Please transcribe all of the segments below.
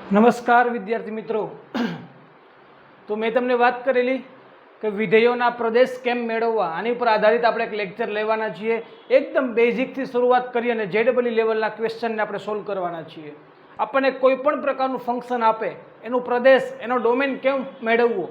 નમસ્કાર વિદ્યાર્થી મિત્રો. તો મેં તમને વાત કરેલી કે વિધેયોના પ્રદેશ કેમ મેળવવા, આની ઉપર આધારિત આપણે એક લેક્ચર લેવાના છીએ. એકદમ બેઝિકથી શરૂઆત કરી અને જેડબલઈ લેવલના ક્વેશ્ચનને આપણે સોલ્વ કરવાના છીએ. આપણને કોઈ પણ પ્રકારનું ફંક્શન આપે એનું પ્રદેશ, એનો ડોમેન કેમ મેળવવો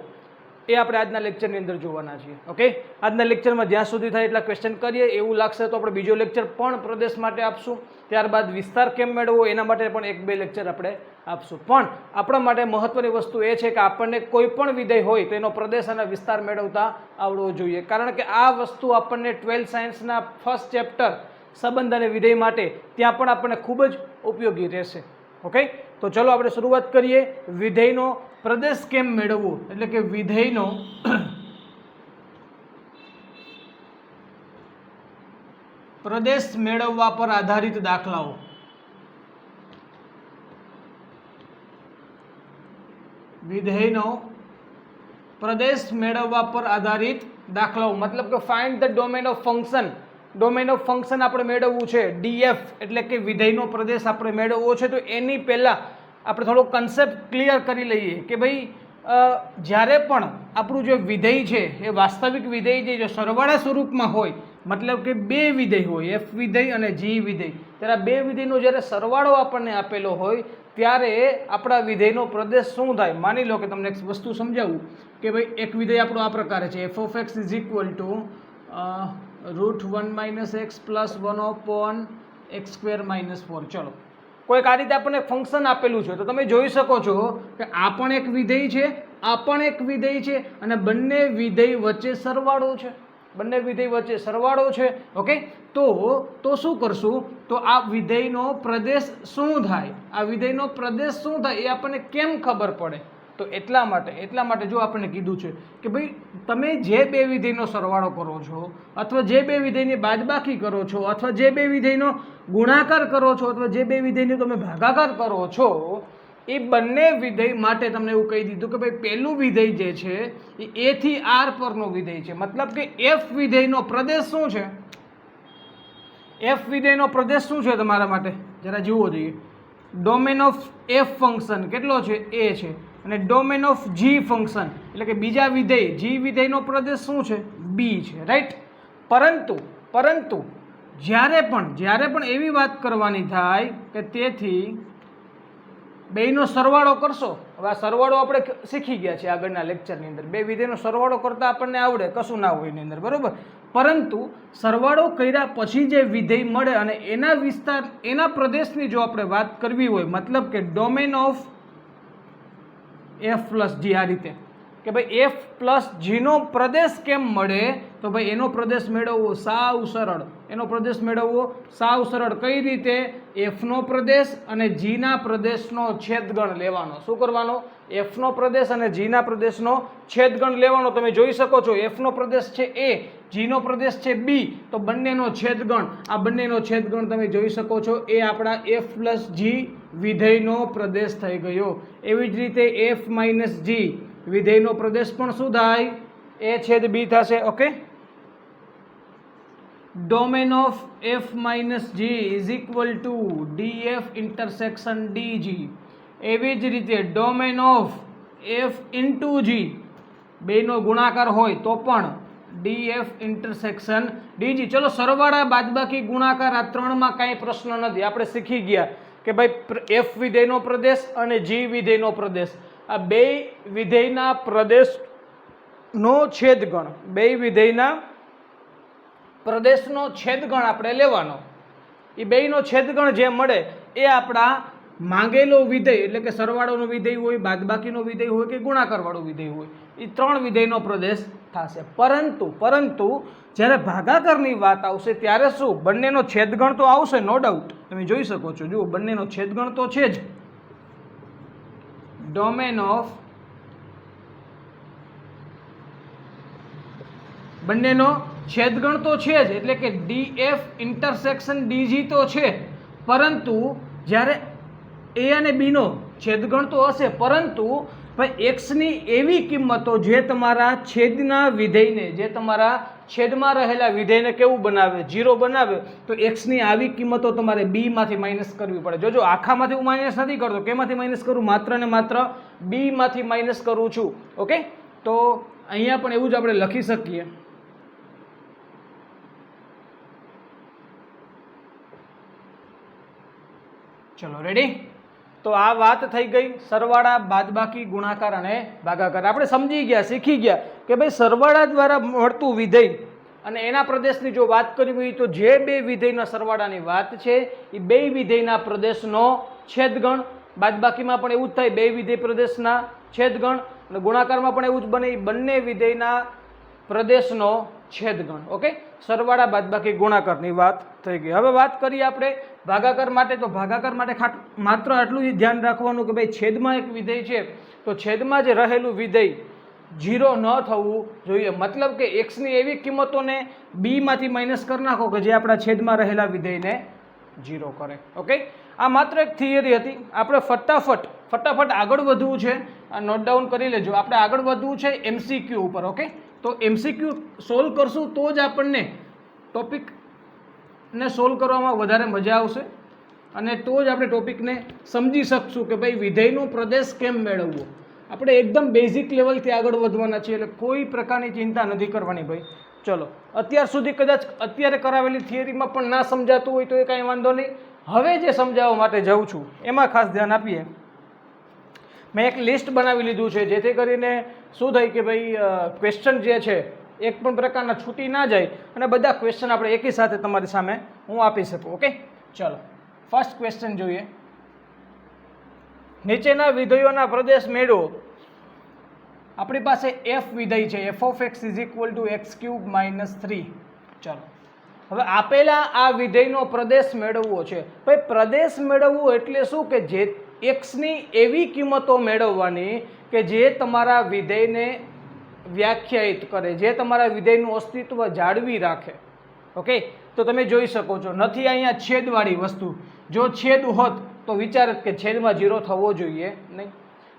એ આપણે આજના લેક્ચરની અંદર જોવાના છીએ. ઓકે, આજના લેક્ચરમાં જ્યાં સુધી થાય એટલા ક્વેશ્ચન કરીએ. એવું લાગશે તો આપણે બીજો લેક્ચર પણ પ્રદેશ માટે આપશું. ત્યારબાદ વિસ્તાર કેમ મેળવવો એના માટે પણ 1-2 લેક્ચર આપણે આપશું. પણ આપણા માટે મહત્વની વસ્તુ એ છે કે આપણને કોઈ પણ વિધેય હોય તો એનો પ્રદેશ અને વિસ્તાર મેળવતા આવડવો જોઈએ. કારણ કે આ વસ્તુ આપણને 12th સાયન્સના ફર્સ્ટ ચેપ્ટર સંબંધ અને વિધેય માટે ત્યાં પણ આપણને ખૂબ જ ઉપયોગી રહેશે. ઓકે, તો ચલો આપણે શરૂઆત કરીએ. વિધેયનો પ્રદેશ કેમ મેળવવો, એટલે કે વિધેયનો પ્રદેશ મેળવવા પર આધારિત દાખલાઓ. વિધેયનો પ્રદેશ મેળવવા પર આધારિત દાખલાઓ મતલબ કે find the domain of function. Domain of function આપણે મેળવવું છે, ડીએફ એટલે કે વિધેયનો પ્રદેશ આપણે મેળવવો છે. તો એની પહેલાં આપણે થોડો કન્સેપ્ટ ક્લિયર કરી લઈએ કે ભાઈ જ્યારે પણ આપણું જે વિધેય છે એ વાસ્તવિક વિધેય જે સરવાળા સ્વરૂપમાં હોય, મતલબ કે બે વિધેય હોય, એફ વિધેય અને જી વિધેય, ત્યારે બે વિધેયનો જ્યારે સરવાળો આપણને આપેલો હોય ત્યારે આપણા વિધેયનો પ્રદેશ શું થાય. માની લો કે તમને એક વસ્તુ સમજાવું કે ભાઈ એક વિધેય આપણો આ પ્રકારે છે, F of x is equal two √1 - x + 1/x² - 4. ચલો, કોઈક આ રીતે આપણને ફંક્શન આપેલું છે તો તમે જોઈ શકો છો કે આ પણ એક વિધેય છે, આ પણ એક વિધેય છે અને બંને વિધેય વચ્ચે સરવાળો છે. બંને વિધેય વચ્ચે સરવાળો છે. ઓકે, તો શું કરશું, તો આ વિધેયનો પ્રદેશ શું થાય, આ વિધેયનો પ્રદેશ શું થાય એ આપણને કેમ ખબર પડે. તો એટલા માટે જો આપણને કીધું છે કે ભાઈ તમે જે બે વિધેયનો સરવાળો કરો છો અથવા જે બે વિધેયની બાદબાકી કરો છો અથવા જે બે વિધેયનો ગુણાકાર કરો છો અથવા જે બે વિધેયનો તમે ભાગાકાર કરો છો એ બંને વિધેય માટે તમને એવું કહી દીધું કે ભાઈ પહેલું વિધેય જે છે એ A થી R પરનું વિધેય છે. મતલબ કે F વિધેયનો પ્રદેશ શું છે, F વિધેયનો પ્રદેશ શું છે તમારા માટે જરા જુઓ જોઈએ. ડોમેન ઓફ F ફંક્શન કેટલો છે, A છે, અને ડોમેન ઓફ G ફંક્શન એટલે કે બીજા વિધેય G વિધેયનો પ્રદેશ શું છે, B છે. રાઈટ. પરંતુ જ્યારે પણ એવી વાત કરવાની થાય કે તેથી બેયનો સરવાળો કરશો. હવે આ સરવાળો આપણે શીખી ગયા છે આગળના લેક્ચરની અંદર. બે વિધેયનો સરવાળો કરતા આપણને આવડે, કશું ના હોય એની અંદર, બરોબર. પરંતુ સરવાળો કર્યા પછી જે વિધેય મળે અને એના વિસ્તાર, એના પ્રદેશની જો આપણે વાત કરવી હોય, મતલબ કે ડોમેન ઓફ F + G, આ રીતે કે ભાઈ F + G નો પ્રદેશ કેમ મળે, તો ભાઈ એનો પ્રદેશ મેળવવો સાવ સરળ. એનો પ્રદેશ મેળવવો સાવ સરળ. કઈ રીતે? F નો પ્રદેશ અને G ના પ્રદેશનો છેદગણ લેવાનો. શું કરવાનો? F નો પ્રદેશ અને G ના પ્રદેશનો છેદગણ લેવાનો. તમે જોઈ શકો છો F નો પ્રદેશ છે A, G નો પ્રદેશ છે B, તો બંનેનો છેદગણ, આ બંનેનો છેદગણ તમે જોઈ શકો છો એ આપણા F + G વિધેયનો પ્રદેશ થઈ ગયો. એવી જ રીતે F - G વિધેયનો પ્રદેશ પણ શું થાય, A/B થશે. Okay, domain of F - G is equal two DF intersection DG. એવી જ રીતે ડોમેન ઓફ F * G, બેનો ગુણાકાર હોય તો પણ DF ઇન્ટરસેક્શન DG. ચલો, સરવાળા બાદબાકી ગુણાકાર આ ત્રણમાં કાંઈ પ્રશ્ન નથી. આપણે શીખી ગયા કે ભાઈ F વિધેયનો પ્રદેશ અને G વિધેયનો પ્રદેશ, આ બે વિધેયના પ્રદેશનો છેદગણ, બે વિધેયના પ્રદેશનો છેદગણ આપણે લેવાનો. એ બેયનો છેદગણ જે મળે એ આપણા માંગેલો વિધેય એટલે કે સરવાળોનો વિધેય હોય, બાદબાકીનો વિધેય હોય કે ગુણાકારવાળો વિધેય હોય, એ ત્રણ વિધેયનો પ્રદેશ થશે. પરંતુ જ્યારે ભાગાકારની વાત આવશે ત્યારે શું, બંનેનો છેદગણ તો આવશે, નો ડાઉટ. તમે જોઈ શકો છો, જુઓ બંનેનો છેદગણ તો છે જ. ડોમેન ઓફ બંનેનો છેદગણ તો છે જ, એટલે કે DF ઇન્ટરસેક્શન DG તો છે. પરંતુ જ્યારે A અને B નો છેદગણ તો હશે, પરંતુ ભાઈ x ની એવી કિંમતો જે તમારા છેદના વિધેયને છેદમાં રહેલા વિધેયને કેવું બનાવે? 0 બનાવે. તો એક્સની આવી કિંમતો તમારે બી માંથી માઇનસ કરવી પડે. જોજો આખામાંથી હું માઇનસ નથી કરતો. કેમાંથી માઇનસ કરું? માત્ર ને માત્ર બી માંથી માઇનસ કરું છું. ઓકે, તો અહીંયા પણ એવું જ આપણે લખી શકીએ. ચલો રેડી. તો આ વાત થઈ ગઈ સરવાળા, બાદબાકી, ગુણાકાર અને ભાગાકાર. આપણે સમજી ગયા, શીખી ગયા કે ભાઈ સરવાળા દ્વારા મળતું વિધેય અને એના પ્રદેશની જો વાત કરવી હોય તો જે બે વિધેયના સરવાળાની વાત છે એ બે વિધેયના પ્રદેશનો છેદગણ. બાદબાકીમાં પણ એવું જ થાય, બે વિધેય પ્રદેશના છેદગણ. અને ગુણાકારમાં પણ એવું જ બને, બંને વિધેયના પ્રદેશનો છેદગણ. ઓકે, સરવાળા, બાદબાકી, ગુણાકારની વાત થઈ ગઈ. હવે વાત કરીએ આપણે ભાગાકાર માટે. તો ભાગાકાર માટે માત્ર આટલું જ ધ્યાન રાખવાનું કે ભાઈ છેદમાં એક વિધેય છે તો છેદમાં જે રહેલું વિધેય 0 ન થવું જોઈએ. મતલબ કે એક્સની એવી કિંમતોને બી માંથી માઇનસ કરી નાખો કે જે આપણા છેદમાં રહેલા વિધેયને 0 કરે. ઓકે, આ માત્ર એક થિયરી હતી. આપણે ફટાફટ આગળ વધવું છે. આ નોટ ડાઉન કરી લેજો. આપણે આગળ વધવું છે એમસીક્યુ ઉપર. ઓકે, તો એમસીક્યુ સોલ્વ કરશું તો જ આપણને ટોપિકને સોલ્વ કરવામાં વધારે મજા આવશે અને તો જ આપણે ટોપિકને સમજી શકશું કે ભાઈ વિધેયનો પ્રદેશ કેમ મેળવવો. આપણે એકદમ બેઝિક લેવલથી આગળ વધવાના છીએ, એટલે કોઈ પ્રકારની ચિંતા નથી કરવાની ભાઈ. ચલો, અત્યાર સુધી કદાચ અત્યારે કરાવેલી થિયરીમાં પણ ના સમજાતું હોય તો એ કાંઈ વાંધો નહીં. હવે જે સમજાવવા માટે જાઉં છું એમાં ખાસ ધ્યાન આપીએ. મેં એક લિસ્ટ બનાવી લીધું છે જેથી કરીને શું થાય કે ભાઈ ક્વેશ્ચન જે છે એક પણ પ્રકારના છૂટી ના જાય અને બધા ક્વેશ્ચન આપણે એકી સાથે તમારી સામે હું આપી શકું. ઓકે, ચલો ફર્સ્ટ ક્વેશ્ચન જોઈએ. નીચેના વિધેયોના પ્રદેશ મેળવો. આપણી પાસે એફ વિધેય છે, F of x is equal two x cube minus 3. ચલો, હવે આપેલા આ વિધેયનો પ્રદેશ મેળવવો છે. ભાઈ પ્રદેશ મેળવવો એટલે શું કે જે એક્સની એવી કિંમતો મેળવવાની કે જે તમારા વિધેયને વ્યાખ્યાયિત કરે, જે તમારા વિધેયનું અસ્તિત્વ જાળવી રાખે. ઓકે, તો તમે જોઈ શકો છો નથી અહીંયા છેદવાળી વસ્તુ. જો છેદ હોત તો વિચારત કે છેદમાં 0 થવો જોઈએ નહીં.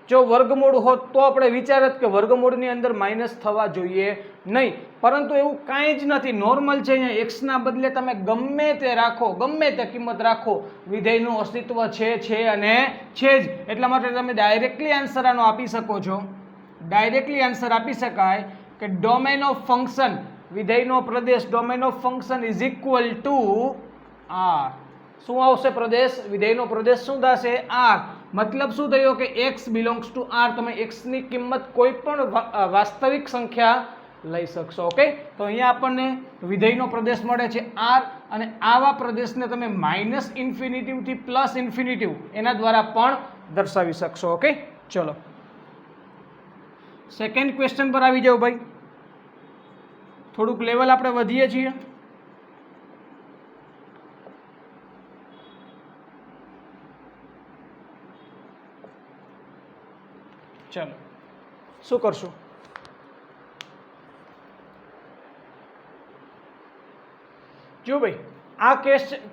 જો વર્ગમૂળ હોત તો આપણે વિચારત કે વર્ગમૂળની અંદર માઇનસ થવા જોઈએ નહીં. પરંતુ એવું કાંઈ જ નથી, નોર્મલ છે. અહીંયા એક્સના બદલે તમે ગમે તે રાખો, ગમે તે કિંમત રાખો, વિધેયનું અસ્તિત્વ છે અને છે જ. એટલા માટે તમે ડાયરેક્ટલી આન્સર આનો આપી શકો છો. ડાયરેક્ટલી આન્સર આપી શકાય કે ડોમેન ઓફ ફંક્શન, વિધેયનો પ્રદેશ domain of function is equal to R. શું આવશે પ્રદેશ? વિધેયનો પ્રદેશ શું થશે? આર. મતલબ શું થયો કે એક્સ બિલોંગ્સ ટુ આર. તમે એક્સની કિંમત કોઈ પણ વાસ્તવિક સંખ્યા લઈ શકશો. ઓકે, તો અહીંયા આપણને વિધેયનો પ્રદેશ મળે છે આર અને આવા પ્રદેશને તમે માઇનસ ઇન્ફિનિટિવથી પ્લસ ઇન્ફિનિટિવ એના દ્વારા પણ દર્શાવી શકશો. ઓકે, ચલો સેકન્ડ ક્વેશ્ચન પર આવી જાઓ ભાઈ. થોડુંક લેવલ આપણે વધીએ છીએ. ચલો શું કરશું? જો ભાઈ આ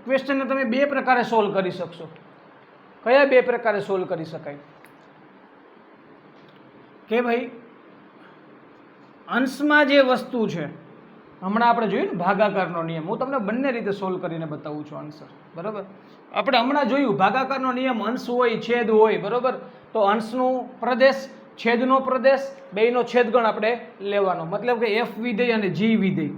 ક્વેશ્ચનને તમે બે પ્રકારે સોલ્વ કરી શકશો. કયા બે પ્રકારે સોલ્વ કરી શકાય? કે ભાઈ અંશમાં જે વસ્તુ છે, હમણાં આપણે જોયું ને ભાગાકારનો નિયમ, હું તમને બંને રીતે સોલ્વ કરીને બતાવું છું આન્સર. બરાબર, આપણે હમણાં જોયું ભાગાકારનો નિયમ અંશ હોય છેદ હોય. બરાબર, તો અંશનું પ્રદેશ, છેદનો પ્રદેશ, બેયનો છેદગણ આપણે લેવાનો. મતલબ કે એફ વિધેય અને જી વિધેય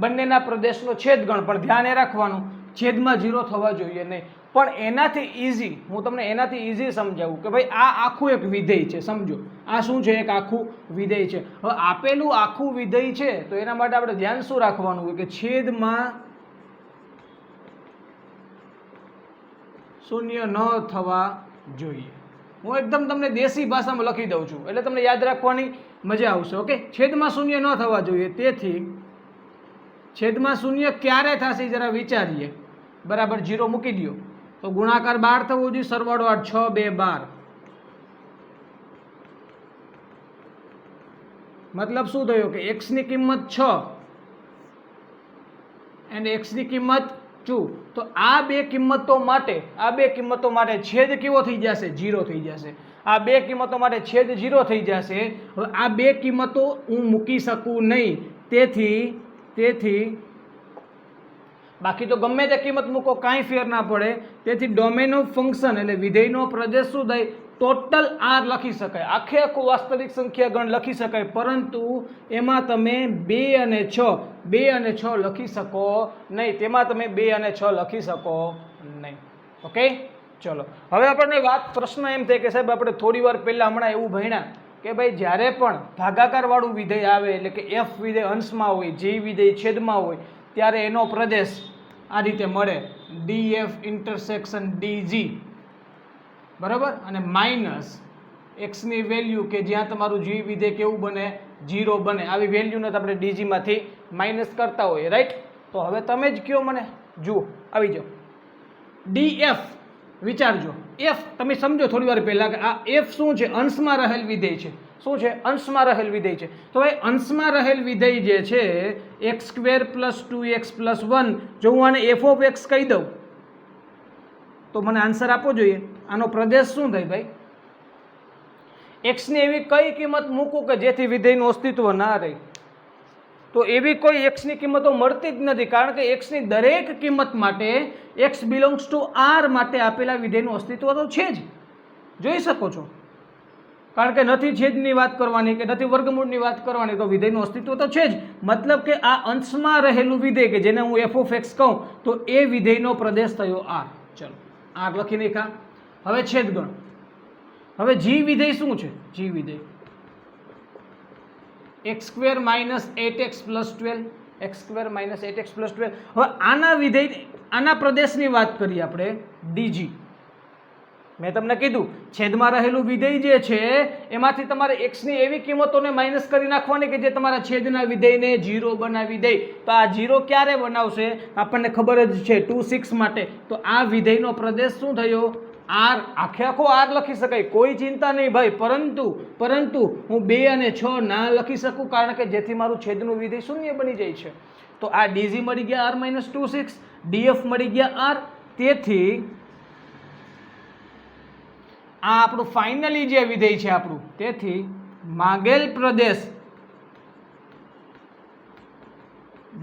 બંનેના પ્રદેશનો છેદગણ. પણ ધ્યાન એ રાખવાનું છેદમાં 0 થવા જોઈએ નહીં. પણ એનાથી ઇઝી હું તમને એનાથી ઇઝી સમજાવું કે ભાઈ આ આખું એક વિધેય છે. સમજો આ શું છે? એક આખું વિધેય છે. હવે આપેલું આખું વિધેય છે તો એના માટે આપણે ધ્યાન શું રાખવાનું હોય કે છેદમાં 0 ન થવા જોઈએ. હું એકદમ તમને દેશી ભાષામાં લખી દઉં છું એટલે તમને યાદ રાખવાની મજા આવશે. ઓકે, છેદમાં 0 ન થવા જોઈએ. તેથી છેદમાં 0 ક્યારે થશે જરા વિચારીએ. બરાબર, 0 મૂકી દો તો ગુણાકાર 12 થવો જોઈએ. સરવાળો 8 6 2 12. મતલબ શું થયો કે x ની કિંમત 6 અને x ની કિંમત 2. તો આ બે કિંમતો માટે છેદ કેવો થઈ જશે? 0 થઈ જશે. આ બે કિંમતો માટે છેદ 0 થઈ જશે. હવે આ બે કિંમતો હું મૂકી શકું નહીં. તેથી તેથી બાકી તો ગમે તે કિંમત મૂકો કાંઈ ફેર ના પડે. તેથી ડોમેન ઓફ ફંક્શન એટલે વિધેયનો પ્રદેશ શું થાય? ટોટલ આર લખી શકાય, આખે આખું વાસ્તવિક સંખ્યા ગણ લખી શકાય, પરંતુ એમાં તમે 2 અને 6 લખી શકો નહીં. તેમાં તમે 2 અને 6 લખી શકો નહીં. ઓકે, ચલો હવે આપણને પ્રશ્ન એમ થાય કે સાહેબ આપણે થોડી વાર પહેલાં હમણાં એવું ભણ્યા કે ભાઈ જ્યારે પણ ભાગાકારવાળું વિધેય આવે એટલે કે એફ વિધેય અંશમાં હોય, જી વિધેય છેદમાં હોય, ત્યારે એનો પ્રદેશ આ રીતે મળે, ડીએફ ઇન્ટરસેક્શન ડીજી, બરાબર, અને માઇનસ એક્સની વેલ્યુ કે જ્યાં તમારું જી વિધેય કેવું બને? 0 બને. આવી વેલ્યુને આપણે ડીજીમાંથી માઇનસ કરતા હોઈએ, રાઈટ? તો હવે તમે જ કયો મને, જુઓ આવી જાઓ. ડીએફ વિચારજો, એફ તમે સમજો થોડી વાર પહેલાં કે આ એફ શું છે? અંશમાં રહેલ વિધેય છે. શું છે? અંશમાં રહેલ વિધેય છે. તો એ અંશમાં રહેલ વિધેય જે છે x² + 2x + 1, જો હું આને એફ ઓફ એક્સ કહી દઉં તો મને આન્સર આપવો જોઈએ. આનો પ્રદેશ શું થાય ભાઈ? એક્સની એવી કઈ કિંમત મૂકું કે જેથી વિધેયનું અસ્તિત્વ ના રહે? તો એવી કોઈ એક્સની કિંમતો મળતી જ નથી, કારણ કે એક્સની દરેક કિંમત માટે x બિલોંગ્સ ટુ r માટે આપેલા વિધેયનું અસ્તિત્વ તો છે જ. જોઈ શકો છો, કારણ કે નથી છેદની વાત કરવાની કે નથી વર્ગમૂળની વાત કરવાની, તો વિધેયનું અસ્તિત્વ તો છે જ. મતલબ કે આ અંશમાં રહેલું વિધેય કે જેને હું એફ ઓફ એક્સ કહું તો એ વિધેયનો પ્રદેશ થયો r. ચલો r લખી નાખ્યા. હવે છેદગણ. હવે જી વિધેય શું છે? જી વિધેય x² - 8x + 12, x² - 8x + 12. હવે આના વિધેય, આના પ્રદેશની વાત કરીએ આપણે, ડીજી. મેં તમને કીધું છેદમાં રહેલું વિધેય જે છે એમાંથી તમારે એક્સની એવી કિંમતોને માઇનસ કરી નાખવાની કે જે તમારા છેદના વિધેયને 0 બનાવી દે. તો આ 0 ક્યારે બનાવશે? આપણને ખબર જ છે 2, 6 માટે. તો આ વિધેયનો પ્રદેશ શું થયો? આર. આખે આખો આર લખી શકાય, કોઈ ચિંતા નહીં ભાઈ, પરંતુ હું 2 અને 6 ના લખી શકું, કારણ કે જેથી મારું છેદનું વિધેય શૂન્ય બની જાય છે. તો આ ડીજી મળી ગયા r - 2, 6, ડીએફ મળી ગયા r. તેથી આ આપણું ફાઇનલી જે વિધેય છે આપણું, તેથી માગેલ પ્રદેશ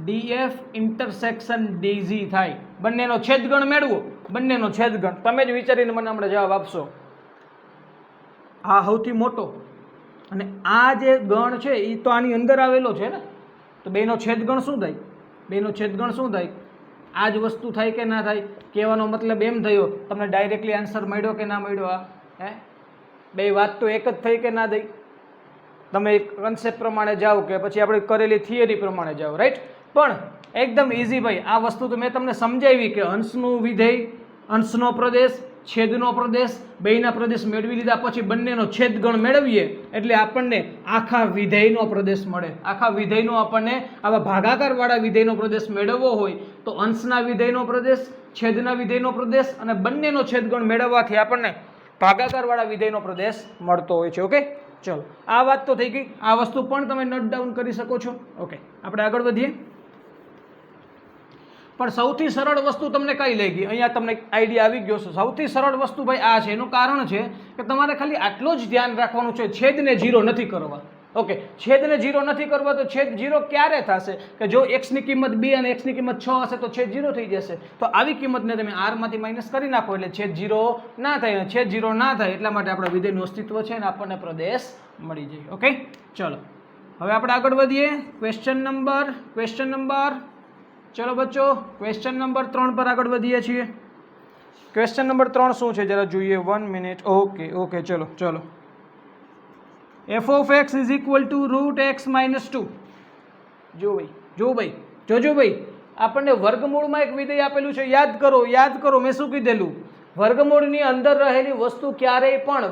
ડીએફ ઇન્ટરસેક્શન ડીજી થાય. બંનેનો છેદગણ મેળવો, બંનેનો છેદગણ તમે જ વિચારીને મને હમણાં જવાબ આપશો. આ સૌથી મોટો અને આ જે ગણ છે એ તો આની અંદર આવેલો છે ને, તો બેનો છેદગણ શું થાય? બેનો છેદગણ શું થાય? આ જ વસ્તુ થાય કે ના થાય? કહેવાનો મતલબ એમ થયો, તમને ડાયરેક્ટલી આન્સર મળ્યો કે ના મળ્યો? આ બે વાત તો એક જ થઈ કે ના થઈ? તમે કન્સેપ્ટ પ્રમાણે જાઓ કે પછી આપણે કરેલી થિયરી પ્રમાણે જાઓ, રાઈટ? પણ એકદમ ઇઝી ભાઈ, આ વસ્તુ તો મેં તમને સમજાવી કે અંશનું વિધેય, અંશનો પ્રદેશ, છેદનો પ્રદેશ, બેયના પ્રદેશ મેળવી લીધા પછી બંનેનો છેદગણ મેળવીએ એટલે આપણને આખા વિધેયનો પ્રદેશ મળે. આખા વિધેયનો આપણને આવા ભાગાકારવાળા વિધેયનો પ્રદેશ મેળવવો હોય તો અંશના વિધેયનો પ્રદેશ, છેદના વિધેયનો પ્રદેશ અને બંનેનો છેદગણ મેળવવાથી આપણને ભાગાકારવાળા વિધેયનો પ્રદેશ મળતો હોય છે. ઓકે, ચલો આ વાત તો થઈ ગઈ. આ વસ્તુ પણ તમે નોટ ડાઉન કરી શકો છો. ઓકે, આપણે આગળ વધીએ. પણ સૌથી સરળ વસ્તુ તમને કઈ લઈ ગઈ? અહીંયા તમને આઈડિયા આવી ગયો છે. સૌથી સરળ વસ્તુ ભાઈ આ છે. એનું કારણ છે કે તમારે ખાલી આટલું જ ધ્યાન રાખવાનું છે, છેદને 0 નથી કરવા. ઓકે, છેદને 0 નથી કરવા તો છેદ 0 ક્યારે થશે? કે જો x ની કિંમત 2 અને x ની કિંમત 6 હશે તો છેદ 0 થઈ જશે. તો આવી કિંમતને તમે r માંથી માઇનસ કરી નાખો એટલે છેદ 0 ના થાય. છેદ 0 ના થાય એટલા માટે આપણા વિધેયનું અસ્તિત્વ છે અને આપણને પ્રદેશ મળી જાય. ઓકે, ચલો હવે આપણે આગળ વધીએ. ક્વેશ્ચન નંબર ચલો બચ્ચો, ક્વેશ્ચન નંબર 3 પર આગળ વધીએ છીએ. ક્વેશ્ચન નંબર 3 શું છે જરા જોઈએ. 1 મિનિટ. ઓકે, ચલો. f of x is equal to √x - 2. જોજો ભાઈ, આપણને વર્ગમૂળમાં એક વિધેય આપેલું છે. યાદ કરો મેં શું કીધેલું? વર્ગમૂળની અંદર રહેલી વસ્તુ ક્યારેય પણ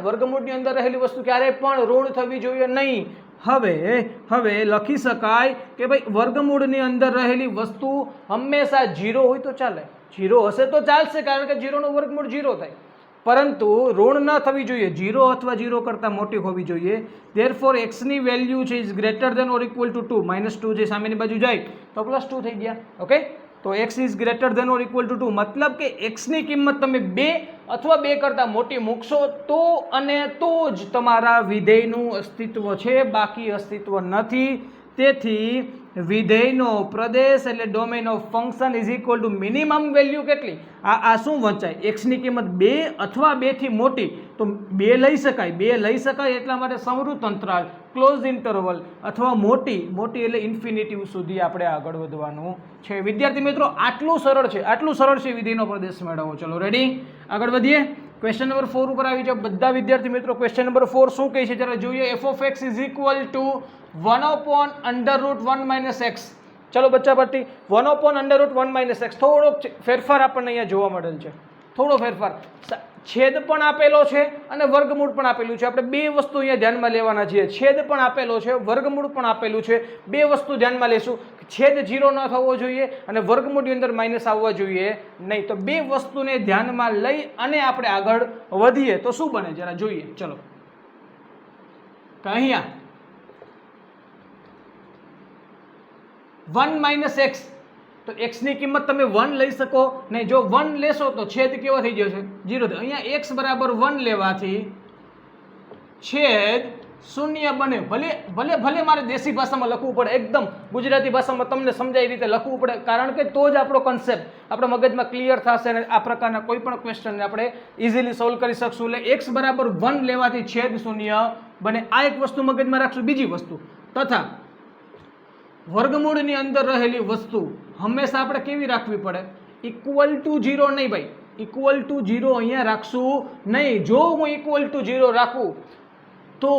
ઋણ થવી જોઈએ નહીં. હવે લખી શકાય કે ભાઈ વર્ગમૂળની અંદર રહેલી વસ્તુ હંમેશા 0 હોય તો ચાલે. 0 હશે તો ચાલશે, કારણ કે 0 નું વર્ગમૂળ 0 થાય, પરંતુ ઋણ ન થવી જોઈએ. 0 અથવા 0 કરતાં મોટી હોવી જોઈએ. ધેરફોર x ની વેલ્યુ છે is greater than or equal to 2. -2 જે સામેની બાજુ જાય તો +2 થઈ ગયા. ઓકે, તો x is greater than or equal to 2 મતલબ કે x ની કિંમત તમે 2 અથવા 2 કરતાં મોટી મૂકશો તો જ તમારા વિધેયનું અસ્તિત્વ છે, બાકી અસ્તિત્વ નથી. તેથી વિધેયનો પ્રદેશ એટલે domain of function is equal two minimum value કેટલી, આ શું વંચાય, એક્સની કિંમત 2 અથવા 2 થી મોટી, તો 2 લઈ શકાય એટલા માટે સમૃદ્ધ અંતરાલ, ક્લોઝ ઇન્ટરવલ અથવા મોટી એટલે ઇન્ફિનિટિવ સુધી આપણે આગળ વધવાનું છે. વિદ્યાર્થી મિત્રો આટલું સરળ છે વિધેયનો પ્રદેશ મેળવવો. ચલો રેડી, આગળ વધીએ. ક્વેશ્ચન નંબર 4 ઉપર આવી જાઓ બધા વિદ્યાર્થી મિત્રો. ક્વેશ્ચન નંબર 4 શું કહે છે જરા જોઈએ. F of x is equal two 1/√1 - x. ચલો બચ્ચા પાર્ટી, 1/√1 - x. થોડોક ફેરફાર આપણને અહીંયા જોવા મળેલ છે, થોડો ફેરફાર. છેદ પણ આપેલો છે અને વર્ગમૂળ પણ આપેલું છે. આપણે બે વસ્તુ અહીંયા ધ્યાનમાં લેવાના છીએ. છેદ પણ આપેલો છે, વર્ગમૂળ પણ આપેલું છે. બે વસ્તુ ધ્યાનમાં લેશું. છેદ 0 ન થવો જોઈએ અને વર્ગમૂળની અંદર માઇનસ આવવા જોઈએ નહીં. તો બે વસ્તુને ધ્યાનમાં લઈ અને આપણે આગળ વધીએ તો શું બને જરા જોઈએ. ચલો અહીંયા 1 - x, તો x ની કિંમત તમે 1 લઈ શકો નહીં. જો 1 લેશો તો છેદ કેવો થઈ જશે, 0. અહીંયા x બરાબર 1 લેવાથી છેદ 0 બને. ભલે મારે દેશી ભાષામાં લખવું પડે, એકદમ ગુજરાતી ભાષામાં તમને સમજાય રીતે લખવું પડે, કારણ કે તો જ આપણો કન્સેપ્ટ આપણા મગજમાં ક્લિયર થશે અને આ પ્રકારના કોઈ પણ ક્વેશ્ચનને આપણે ઇઝીલી સોલ્વ કરી શકશું. એટલે x બરાબર 1 લેવાથી છેદ 0 બને. આ એક વસ્તુ મગજમાં રાખશું. બીજી વસ્તુ, તથા વર્ગમૂળની અંદર રહેલી વસ્તુ હંમેશા આપણે કેવી રાખવી પડે, ઇક્વલ ટુ 0 નહીં ભાઈ, ઇક્વલ ટુ 0 અહીંયા રાખશું નહીં. જો હું ઇક્વલ ટુ 0 રાખું તો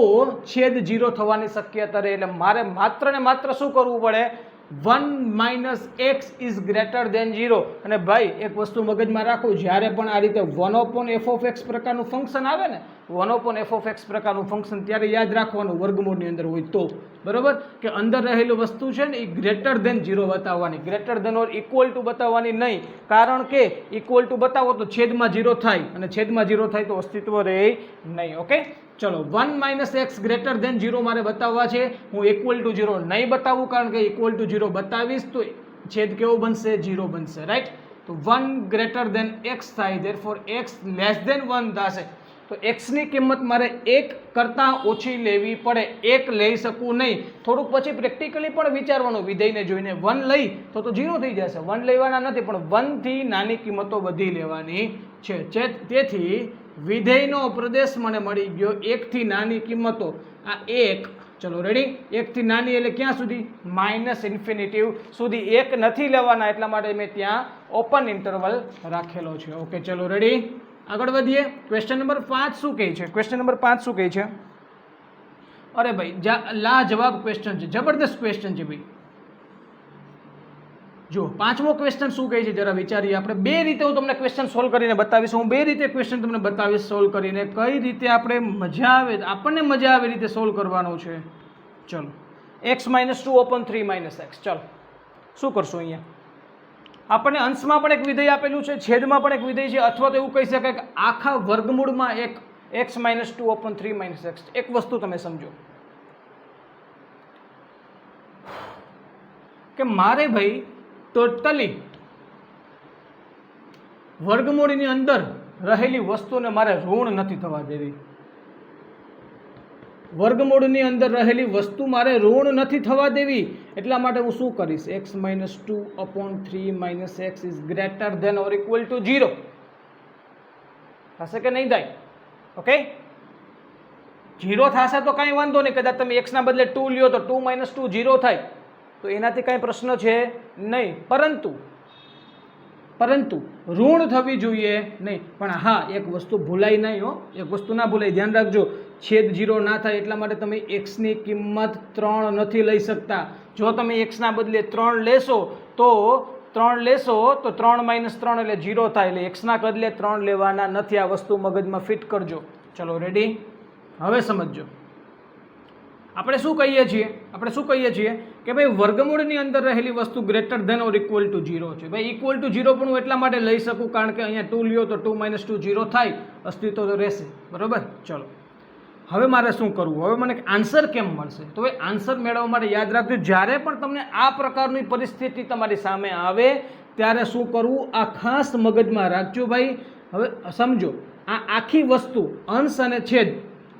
છેદ 0 થવાની શક્યતા રહે. એટલે મારે માત્ર ને માત્ર શું કરવું પડે, 1 - x ઇઝ ગ્રેટર દેન 0. અને ભાઈ એક વસ્તુ મગજમાં રાખો, જ્યારે પણ આ રીતે 1/f(x) પ્રકારનું ફંક્શન આવે ને, 1/f(x) પ્રકારનું ફંક્શન, ત્યારે યાદ રાખવાનું વર્ગમૂળની અંદર હોય તો, બરોબર, કે અંદર રહેલી વસ્તુ છે ને એ ગ્રેટર દેન 0 બતાવવાની, ગ્રેટર દેન ઓર ઇક્વલ ટુ બતાવવાની નહીં. કારણ કે ઇક્વલ ટુ બતાવો તો છેદમાં 0 થાય અને છેદમાં 0 થાય તો અસ્તિત્વ રહે નહીં. ઓકે, ચલો 1 - x ગ્રેટર દેન 0 મારે બતાવવા છે. હું ઇક્વલ ટુ 0 નહીં બતાવું, કારણ કે ઇક્વલ ટુ 0 બતાવીશ તો છેદ કેવો બનશે, 0 બનશે, રાઈટ. તો 1 ગ્રેટર દેન x થાય, ધેરફોર x લેસ દેન 1 થશે. તો x ની કિંમત મારે 1 કરતાં ઓછી લેવી પડે, 1 લઈ શકું નહીં. થોડુંક પછી પ્રેક્ટિકલી પણ વિચારવાનું, વિધેયને જોઈને 1 લઈ તો 0 થઈ જશે. 1 લેવાના નથી, પણ 1 થી નાની કિંમતો બધી લેવાની છે. તેથી વિધેયનો પ્રદેશ મને મળી ગયો 1 થી નાની કિંમતો. આ 1, ચલો રેડી, 1 થી નાની એટલે ક્યાં સુધી, -ઇન્ફિનિટિવ સુધી. 1 નથી લેવાના એટલા માટે મેં ત્યાં ઓપન ઇન્ટરવલ રાખેલો છે. ઓકે, ચલો રેડી, આગળ વધીએ. ક્વેશ્ચન નંબર 5 શું કહે છે? ક્વેશ્ચન નંબર 5 શું કહે છે? અરે ભાઈ લાજવાબ ક્વેશ્ચન છે, જબરદસ્ત ક્વેશ્ચન છે ભાઈ. જો પાંચમો ક્વેશ્ચન શું કહે છે જરા વિચારીએ આપણે. બે રીતે હું તમને ક્વેશ્ચન સોલ્વ કરીને બતાવીશ. હું બે રીતે ક્વેશ્ચન તમને બતાવીશ સોલ્વ કરીને, કઈ રીતે આપણે આપણને મજા આવે રીતે સોલ્વ કરવાનો છે. ચલો, x - 2/3 - x. ચલો શું કરશું અહીંયા? આપણને અંશમાં પણ એક વિધેય આપેલું છે, છેદમાં પણ એક વિધેય છે, અથવા તો એવું કહી શકાય કે આખા વર્ગમૂળમાં એક x - 2/3 - x. એક વસ્તુ તમે સમજો કે મારે ભાઈ ટોટલી વર્ગમૂળની અંદર રહેલી વસ્તુને મારે ઋણ નથી થવા દેવી. વર્ગમૂળની અંદર રહેલી વસ્તુ મારે ઋણ નથી થવા દેવી. એટલા માટે હું શું કરીશ, x - 2/3 - x is greater than or equal to 0. થશે કે નહીં થાય? ઓકે, 0 થશે તો કાંઈ વાંધો નહીં. કદાચ તમે x ના બદલે 2 લ્યો તો 2 - 2 0 થાય, તો એનાથી કાંઈ પ્રશ્ન છે નહીં. પરંતુ ઋણ થવી જોઈએ નહીં. પણ હા, એક વસ્તુ ભૂલાય નહીં હો, એક વસ્તુ ના ભૂલાય, ધ્યાન રાખજો. છેદ 0 ના થાય એટલા માટે તમે x ની કિંમત 3 નથી લઈ શકતા. જો તમે x ના બદલે 3 લેશો તો 3 - 3 એટલે 0 થાય. એટલે x ના બદલે 3 લેવાના નથી. આ વસ્તુ મગજમાં ફિટ કરજો. ચલો રેડી, હવે સમજો. આપણે શું કહીએ છીએ કે ભાઈ વર્ગમૂળની અંદર રહેલી વસ્તુ greater than or equal to 0 છે. ભાઈ ઇક્વલ ટુ 0 પણ હું એટલા માટે લઈ શકું કારણ કે અહીંયા 2 લ્યો તો 2 - 2 0 થાય, અસ્તિત્વ તો રહેશે, બરોબર. ચલો હવે મારે શું કરવું, હવે મને આન્સર કેમ મળશે? તો ભાઈ આન્સર મેળવવા માટે યાદ રાખજો, જ્યારે પણ તમને આ પ્રકારની પરિસ્થિતિ તમારી સામે આવે ત્યારે શું કરવું, આ ખાસ મગજમાં રાખજો ભાઈ. હવે સમજો, આ આખી વસ્તુ અંશ અને છેદ,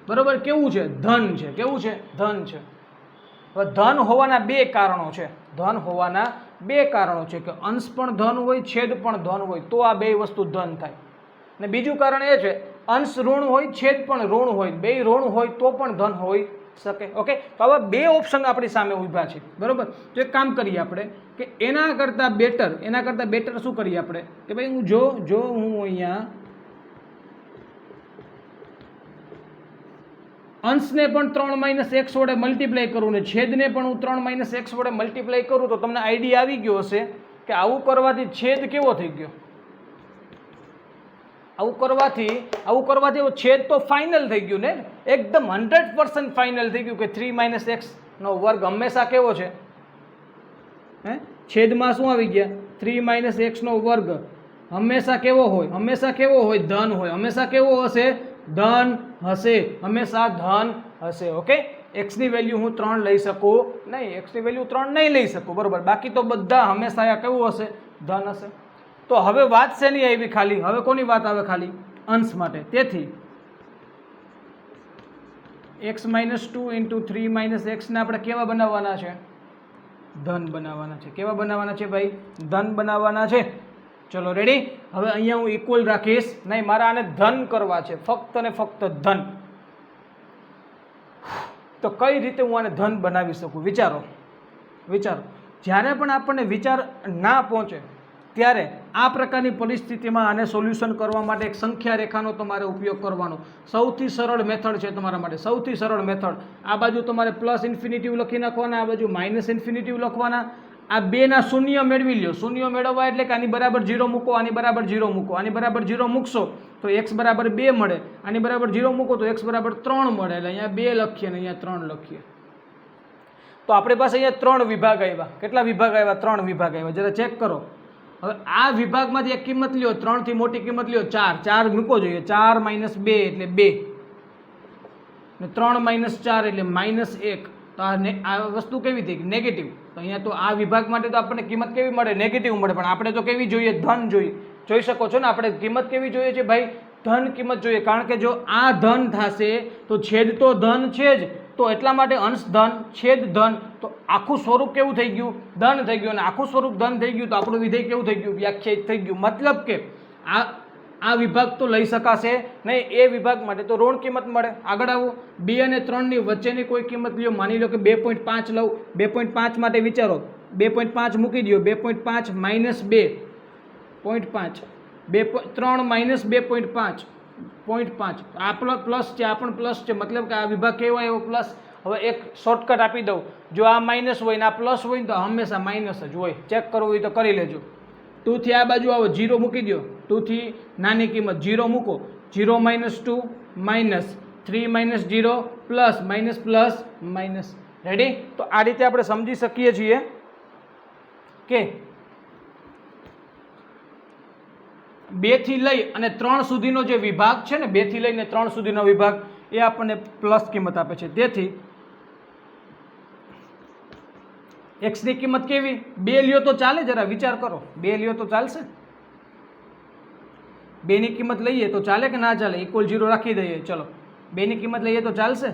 બરોબર, કેવું છે, ધન છે. કેવું છે, ધન છે. હવે ધન હોવાના બે કારણો છે, ધન હોવાના બે કારણો છે કે અંશ પણ ધન હોય, છેદ પણ ધન હોય, તો આ બે વસ્તુ ધન થાય. અને બીજું કારણ એ છે અંશ ઋણ હોય, છેદ પણ ઋણ હોય, બે ઋણ હોય તો પણ ધન હોઈ શકે. ઓકે, તો આવા બે ઓપ્શન આપણી સામે ઊભા છે, બરોબર. તો એક કામ કરીએ આપણે કે એના કરતાં બેટર શું કરીએ આપણે કે ભાઈ હું જો હું અહીંયા અંશને પણ 3 - x વડે મલ્ટીપ્લાય કરું ને છેદને પણ હું 3 - x વડે મલ્ટીપ્લાય કરું તો તમને આઈડિયા આવી ગયો હશે કે આવું કરવાથી છેદ કેવો થઈ ગયો. આવું કરવાથી છેદ તો ફાઇનલ થઈ ગયું ને, એકદમ 100% ફાઇનલ થઈ ગયું કે 3 - x નો વર્ગ હંમેશા કેવો છે, છેદમાં શું આવી ગયા 3 - x નો વર્ગ હંમેશા કેવો હોય, ધન હોય, હંમેશા કેવો હશે, ધન હશે, હંમેશા ધન હશે. ઓકે, x ની વેલ્યુ હું 3 લઈ શકું નહીં, x ની વેલ્યુ 3 નહીં લઈ શકું, બરોબર. બાકી તો બધા હંમેશા કેવું હશે, ધન હશે. તો હવે વાત શેની આવી ખાલી, હવે કોની વાત આવે ખાલી, અંશ માટે. તેથી x - 2 × 3 - x ને આપણે કેવા બનાવવાના છે, ધન બનાવવાના છે. કેવા બનાવવાના છે ભાઈ, ધન બનાવવાના છે. ચલો રેડી. હવે અહીંયા હું ઇક્વલ રાખીશ નહીં, મારે આને ધન કરવા છે, ફક્ત ને ફક્ત ધન. તો કઈ રીતે હું આને ધન બનાવી શકું, વિચારો. જ્યારે પણ આપણને વિચાર ના પહોંચે ત્યારે આ પ્રકારની પરિસ્થિતિમાં આને સોલ્યુશન કરવા માટે એક સંખ્યા રેખાનો તમારે ઉપયોગ કરવાનો. સૌથી સરળ મેથડ છે તમારા માટે, સૌથી સરળ મેથડ. આ બાજુ તમારે પ્લસ ઇન્ફિનિટિવ લખી નાખવાના, આ બાજુ માઇનસ ઇન્ફિનિટિવ લખવાના. આ બેના શૂન્ય મેળવી લો. શૂન્ય મેળવવા એટલે કે આની બરાબર 0 મૂકો, આની બરાબર 0 મૂકો. આની બરાબર 0 મૂકશો તો x બરાબર 2 મળે, આની બરાબર 0 મૂકો તો x બરાબર 3 મળે. એટલે અહીંયા 2 લખીએ ને અહીંયા 3 લખીએ. તો આપણી પાસે અહીંયા 3 વિભાગ આવ્યા. કેટલા વિભાગ આવ્યા, 3 વિભાગ આવ્યા. જરા ચેક કરો. હવે આ વિભાગમાંથી એક કિંમત લ્યો, 3 થી મોટી કિંમત લ્યો, 4 મૂકો જોઈએ. 4 - 2 એટલે 2 ને 3 - 4 એટલે -1. તો આ વસ્તુ કેવી થઈ, નેગેટિવ. તો અહીંયા તો આ વિભાગ માટે તો આપણને કિંમત કેવી મળે, નેગેટિવ મળે. પણ આપણે તો કેવી જોઈએ, ધન જોઈએ. જોઈ શકો છો ને, આપણે કિંમત કેવી જોઈએ છે ભાઈ, ધન કિંમત જોઈએ. કારણ કે જો આ ધન થશે તો છેદ તો ધન છે જ, તો એટલા માટે અંશ ધન, છેદ ધન, તો આખું સ્વરૂપ કેવું થઈ ગયું, ધન થઈ ગયું. અને આખું સ્વરૂપ ધન થઈ ગયું તો આપણું વિધેય કેવું થઈ ગયું, વ્યાખ્યાયિત થઈ ગયું. મતલબ કે આ વિભાગ તો લઈ શકાશે નહીં, એ વિભાગ માટે તો ઋણ કિંમત મળે. આગળ આવો, 2 અને 3 ની વચ્ચેની કોઈ કિંમત લ્યો. માની લો કે 2.5 લઉં. 2.5 માટે વિચારો, 2.5 મૂકી દો. 2.5 - 2.5 3 - 2.5 0.5. આ પ્લસ છે, આ પણ પ્લસ છે, મતલબ કે આ વિભાગ કેવો એવો પ્લસ. હવે એક શોર્ટકટ આપી દઉં, જો આ માઇનસ હોય ને આ પ્લસ હોય ને તો હંમેશા માઇનસ જ હોય. ચેક કરવું હોય તો કરી લેજો. 2 થી આ બાજુ આવો, 0 મૂકી દો. 2 થી નાની કિંમત 0 મૂકો. 0 - 2 minus 3 - 0 plus minus plus minus. Ready. તો આ રીતે આપણે સમજી શકીએ છીએ કે 2 થી લઈ અને 3 સુધીનો જે વિભાગ છે ને, 2 થી લઈને 3 સુધીનો વિભાગ એ આપણને પ્લસ કિંમત આપે છે. તેથી x ની કિંમત કેવી, 2 લ્યો તો ચાલે, જરા વિચાર કરો. 2 લ્યો તો ચાલશે, 2 ની કિંમત લઈએ તો ચાલે કે ના ચાલે, ઇક્વલ 0 રાખી દઈએ. ચલો 2 ની કિંમત લઈએ તો ચાલશે.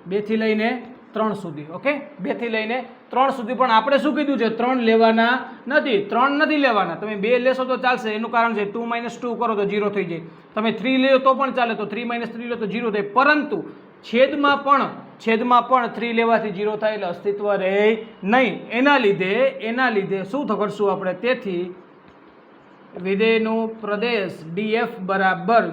2 થી લઈને 3 સુધી. ઓકે, 2 થી લઈને 3 સુધી. પણ આપણે શું કીધું છે, 3 લેવાના નથી, 3 નથી લેવાના. તમે 2 લેશો તો ચાલશે. એનું કારણ છે 2 - 2 કરો તો 0 થઈ જાય. તમે 3 લ્યો તો પણ ચાલે, તો 3 - 3 લો તો 0 થાય. પરંતુ છેદમાં પણ 3 લેવાથી 0 થાય એટલે અસ્તિત્વ રહે નહીં. એના લીધે શું કરશું આપણે, તેથી વિધેયનો પ્રદેશ DF બરાબર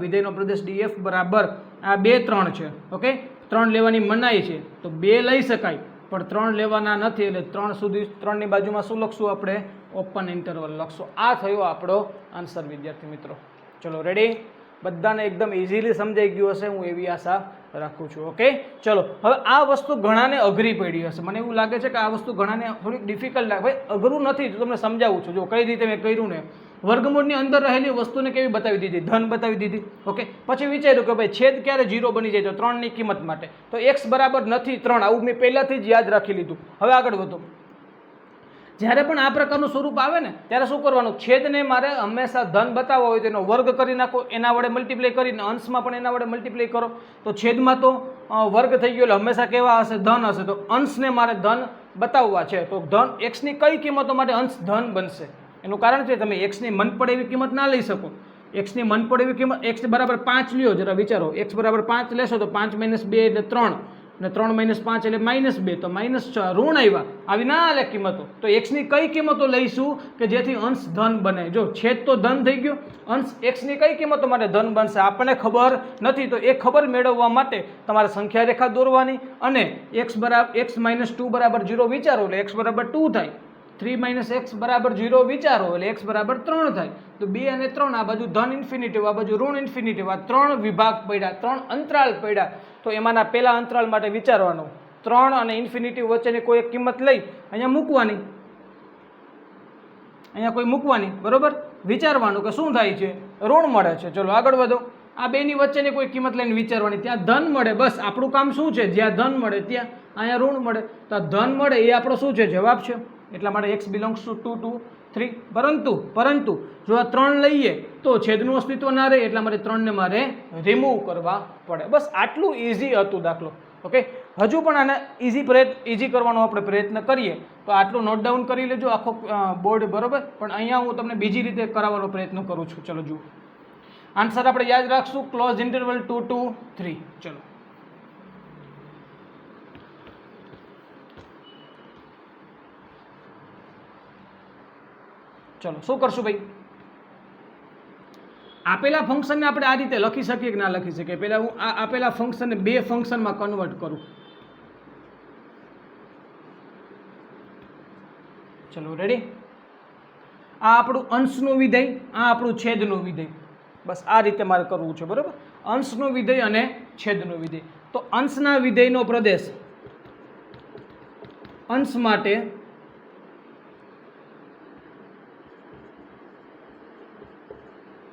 આ 2 3 છે. ઓકે, 3 લેવાની મનાઈ છે તો 2 લઈ શકાય, પણ 3 લેવાના નથી. એટલે 3 સુધી, 3 ની બાજુમાં શું લખશું આપણે, ઓપન ઇન્ટરવલ લખશું. આ થયો આપણો આન્સર વિદ્યાર્થી મિત્રો. ચલો રેડી. બધાને એકદમ ઇઝીલી સમજાઈ ગયું હશે, હું એવી આશા રાખું છું. ઓકે, ચલો. હવે આ વસ્તુ ઘણાને અઘરી પડી હશે. મને એવું લાગે છે કે આ વસ્તુ ઘણાને થોડીક ડિફિકલ્ટ લાગે. ભાઈ અઘરું નથી, તો તમને સમજાવું છું. જો કઈ રીતે મેં કર્યું ને, વર્ગમૂળની અંદર રહેલી વસ્તુને કેવી બતાવી દીધી, ધન બતાવી દીધી. ઓકે, પછી વિચાર્યું કે ભાઈ છેદ ક્યારે 0 બની જાય, તો 3 ની કિંમત માટે તો x બરાબર નથી 3. આવું મેં પહેલાથી જ યાદ રાખી લીધું. હવે આગળ વધો. જ્યારે પણ આ પ્રકારનું સ્વરૂપ આવે ને ત્યારે શું કરવાનું, છેદને મારે હંમેશા ધન બતાવવો હોય તો એનો વર્ગ કરી નાખો, એના વડે મલ્ટીપ્લાય કરીને અંશમાં પણ એના વડે મલ્ટીપ્લાય કરો. તો છેદમાં તો વર્ગ થઈ ગયો એટલે હંમેશા કેવા હશે, ધન હશે. તો અંશને મારે ધન બતાવવા છે તો ધન એક્સની કઈ કિંમતો માટે અંશ ધન બનશે? એનું કારણ છે તમે એક્સની મન પડે એવી કિંમત ના લઈ શકો. એક્સની મન પડે એવી કિંમત એક્સ બરાબર 5 લ્યો, જરા વિચારો. એક્સ બરાબર 5 લેશો તો 5 - 2 એટલે 3 અને 3 - 5 એટલે -2 તો -6 ઋણ આવ્યા. આવી ના આલે કિંમતો. તો એક્સની કઈ કિંમતો લઈશું કે જેથી અંશ ધન બને? જો છેદ તો ધન થઈ ગયો, અંશ એક્સની કઈ કિંમતો માટે ધન બનશે આપણને ખબર નથી. તો એ ખબર મેળવવા માટે તમારે સંખ્યા રેખા દોરવાની અને x - 2 બરાબર 0 વિચારો એટલે x બરાબર 2 થાય. 3 - x બરાબર 0 વિચારો એટલે x બરાબર 3 થાય. તો 2 અને 3 આ બાજુ ધન ઇન્ફિનિટિવ, આ બાજુ ઋણ ઇન્ફિનિટિવ, આ 3 વિભાગ પડ્યા, 3 અંતરાલ પડ્યા. તો એમાંના પહેલા અંતરાલ માટે વિચારવાનું, 3 અને ઇન્ફિનિટિવ વચ્ચેની કોઈ એક કિંમત લઈ અહીંયા મૂકવાની, અહીંયા કોઈ મૂકવાની, બરોબર. વિચારવાનું કે શું થાય છે, ઋણ મળે છે. ચલો આગળ વધો. આ બેની વચ્ચેની કોઈ કિંમત લઈને વિચારવાની, ત્યાં ધન મળે. બસ આપણું કામ શું છે, જ્યાં ધન મળે ત્યાં અહીંયા ઋણ મળે. તો આ ધન મળે એ આપણો શું છે, જવાબ છે. એટલા માટે x બિલોંગ્સ ટુ 2 2 3. પરંતુ જો આ 3 લઈએ તો છેદનું અસ્તિત્વ ના રહે, એટલા માટે 3 ને મારે રિમૂવ કરવા પડે. બસ આટલું ઇઝી હતું દાખલો. ઓકે, હજુ પણ આને ઇઝી કરવાનો આપણે પ્રયત્ન કરીએ તો આટલું નોટ ડાઉન કરી લેજો આખો બોર્ડ, બરોબર. પણ અહીંયા હું તમને બીજી રીતે કરાવવાનો પ્રયત્ન કરું છું. ચલો જુઓ, આન્સર આપણે યાદ રાખશું, ક્લોઝ ઇન્ટરવલ 2 2 3. ચલો ચલો શું કરશું ભાઈ, આપેલા ફંક્શનને આપણે આ રીતે લખી શકીએ કે ના લખી શકીએ? પહેલાં હું આ આપેલા ફંક્શનને 2 ફંક્શનમાં કન્વર્ટ કરું. ચલો રેડી. આ આપણું અંશનું વિધેય, આ આપણું છેદનું વિધેય. બસ આ રીતે મારે કરવું છે, બરાબર. અંશનું વિધેય અને છેદનું વિધેય. તો અંશના વિધેયનો પ્રદેશ અંશ માટે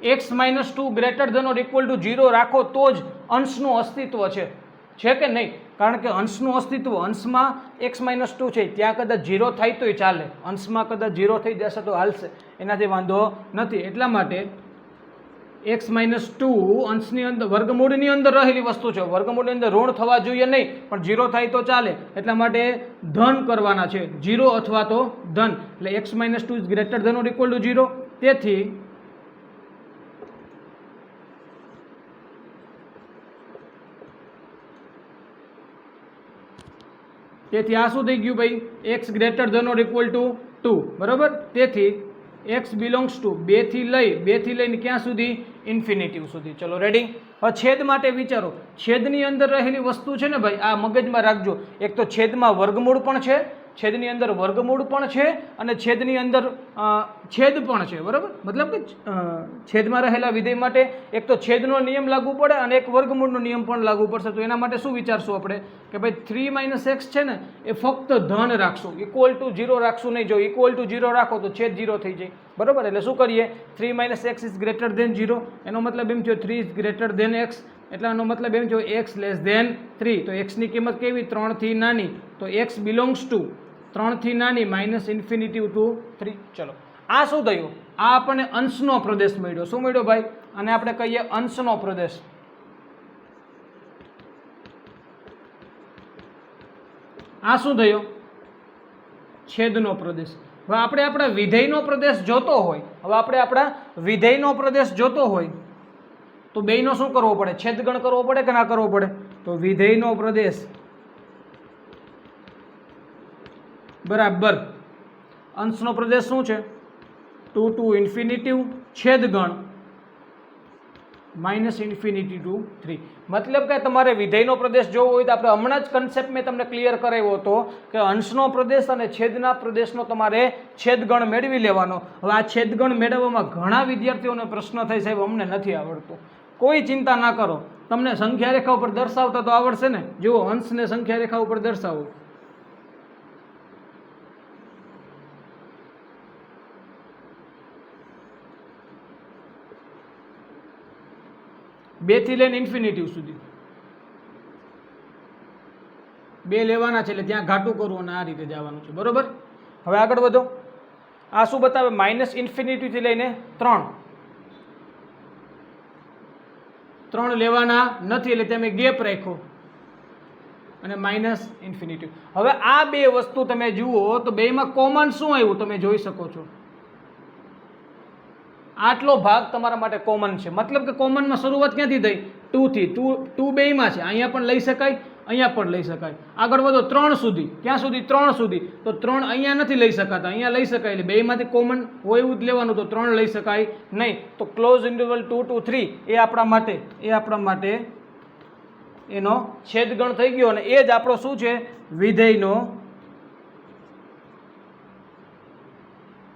x - 2 greater than or equal to 0 રાખો તો જ અંશનું અસ્તિત્વ છે કે નહીં? કારણ કે અંશનું અસ્તિત્વ, અંશમાં x - 2 છે, ત્યાં કદાચ 0 થાય તોય ચાલે, અંશમાં કદાચ 0 થઈ જશે તો હાલશે, એનાથી વાંધો નથી. એટલા માટે x - 2 અંશની અંદર, વર્ગમૂળની અંદર રહેલી વસ્તુ છે, વર્ગમૂળની અંદર ઋણ થવા જોઈએ નહીં, પણ 0 થાય તો ચાલે. એટલા માટે ધન કરવાના છે, 0 અથવા તો ધન. એટલે x - 2 is greater than or equal to 0. તેથી આ શું થઈ ગયું ભાઈ, x greater than or equal to 2, બરાબર. તેથી x બિલોંગ્સ ટુ 2 થી લઈને ક્યાં સુધી, ઇન્ફિનિટિવ સુધી. ચલો રેડી. હવે છેદ માટે વિચારો, છેદની અંદર રહેલી વસ્તુ છે ને ભાઈ, આ મગજમાં રાખજો. એક તો છેદમાં વર્ગમૂળ પણ છે, છેદની અંદર વર્ગમૂળ પણ છે અને છેદની અંદર છેદ પણ છે, બરાબર. મતલબ કે છેદમાં રહેલા વિધેય માટે એક તો છેદનો નિયમ લાગુ પડે અને એક વર્ગમૂળનો નિયમ પણ લાગુ પડશે. તો એના માટે શું વિચારશું આપણે કે ભાઈ 3 - x છે ને એ ફક્ત ધન રાખશું, ઇક્વલ ટુ 0 રાખશું નહીં. જો ઇક્વલ ટુ 0 રાખો તો છેદ 0 થઈ જાય, બરાબર. એટલે શું કરીએ, 3 - x ઇઝ ગ્રેટર ધેન 0. એનો મતલબ એમ થયો 3 ઇઝ ગ્રેટર ધેન x. એટલે આનો મતલબ એમ થયો x લેસ ધેન 3. તો x ની કિંમત કેવી, 3 થી નાની. તો x બિલોંગ્સ ટુ 3 થી નાની -ઇન્ફિનિટી ટુ 3. ચલો આ શું થયું, આ આપણને અંશનો પ્રદેશ મળ્યો. શું મળ્યો ભાઈ, અને આપણે કહીએ અંશનો પ્રદેશ. આ શું થયો, છેદનો પ્રદેશ. હવે આપણે આપણા વિધેયનો પ્રદેશ જોતો હોય, તો બેયનો શું કરવો પડે, છેદગણ કરવો પડે કે ના કરવો પડે? તો વિધેયનો પ્રદેશ બરાબર અંશનો પ્રદેશ શું છે, 2 ટુ ઇન્ફિનિટિવ છેદગણ -ઇન્ફિનિટી ટુ 3. મતલબ કે તમારે વિધેયનો પ્રદેશ જોવો હોય તો આપણે હમણાં જ કન્સેપ્ટ મેં તમને ક્લિયર કરાવ્યો હતો કે અંશનો પ્રદેશ અને છેદના પ્રદેશનો તમારે છેદગણ મેળવી લેવાનો. હવે આ છેદગણ મેળવવામાં ઘણા વિદ્યાર્થીઓને પ્રશ્ન થાય, સાહેબ અમને નથી આવડતું. કોઈ ચિંતા ના કરો, તમને સંખ્યા રેખા ઉપર દર્શાવતા તો આવડશે ને. જુઓ, અંશને સંખ્યા રેખા ઉપર દર્શાવો. બે થી લઈને ઇન્ફિનિટિવ સુધી 2 લેવાના છે, એટલે ત્યાં ઘાટું કરવું અને આ રીતે જવાનું છે, બરોબર. હવે આગળ વધો. આ શું બતાવે? માઇનસ ઇન્ફિનિટીથી લઈને 3 લેવાના નથી એટલે તમે ગેપ રાખ્યો અને માઇનસ ઇન્ફિનિટી. હવે આ બે વસ્તુ તમે જુઓ તો બેમાં કોમન શું આવ્યું તમે જોઈ શકો છો. આટલો ભાગ તમારા માટે કોમન છે, મતલબ કે કોમનમાં શરૂઆત ક્યાંથી થઈ? 2 થી. 2 બેયમાં છે, અહીંયા પણ લઈ શકાય, અહીંયા પણ લઈ શકાય. આગળ વધો 3 સુધી. ક્યાં સુધી? 3 સુધી. તો 3 અહીંયા નથી લઈ શકાતા, અહીંયા લઈ શકાય. એટલે બેયમાંથી કોમન હોય એવું જ લેવાનું, તો 3 લઈ શકાય નહીં. તો ક્લોઝ ઇન્ટરવલ 2 to 3 એ આપણા માટે એનો છેદગણ થઈ ગયો અને એ જ આપણો શું છે?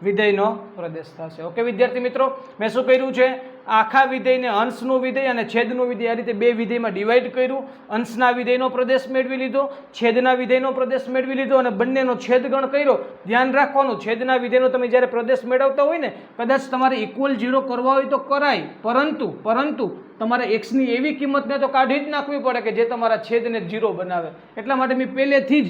વિધેયનો પ્રદેશ થશે. ઓકે વિદ્યાર્થી મિત્રો, મેં શું કર્યું છે? આખા વિધેયને અંશનું વિધેય અને છેદનું વિધેય આ રીતે બે વિધેયમાં ડિવાઈડ કર્યું. અંશના વિધેયનો પ્રદેશ મેળવી લીધો, છેદના વિધેયનો પ્રદેશ મેળવી લીધો અને બંનેનો છેદગણ કર્યો. ધ્યાન રાખવાનું, છેદના વિધેયનો તમે જ્યારે પ્રદેશ મેળવતા હોય ને, કદાચ તમારે ઇક્વલ 0 કરવા હોય તો કરાય, પરંતુ તમારે એક્સની એવી કિંમતને તો કાઢી જ નાખવી પડે કે જે તમારા છેદને 0 બનાવે. એટલા માટે મેં પહેલેથી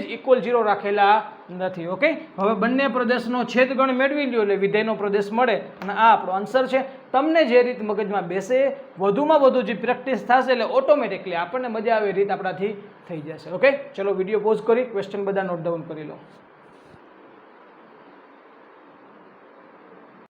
જ ઇક્વલ 0 રાખેલા નથી. ઓકે, હવે બંને પ્રદેશનો છેદગણ મેળવી લ્યો એટલે વિધેયનો પ્રદેશ મળે અને આ આપણો આન્સર છે. તમને જે રીત મગજમાં બેસે, વધુમાં વધુ જે પ્રેક્ટિસ થશે એટલે ઓટોમેટિકલી આપણને મજા આવે રીત આપણાથી થઈ જશે. ઓકે, ચલો વિડીયો પોઝ કરી ક્વેશ્ચન બધા નોટ ડાઉન કરી લો.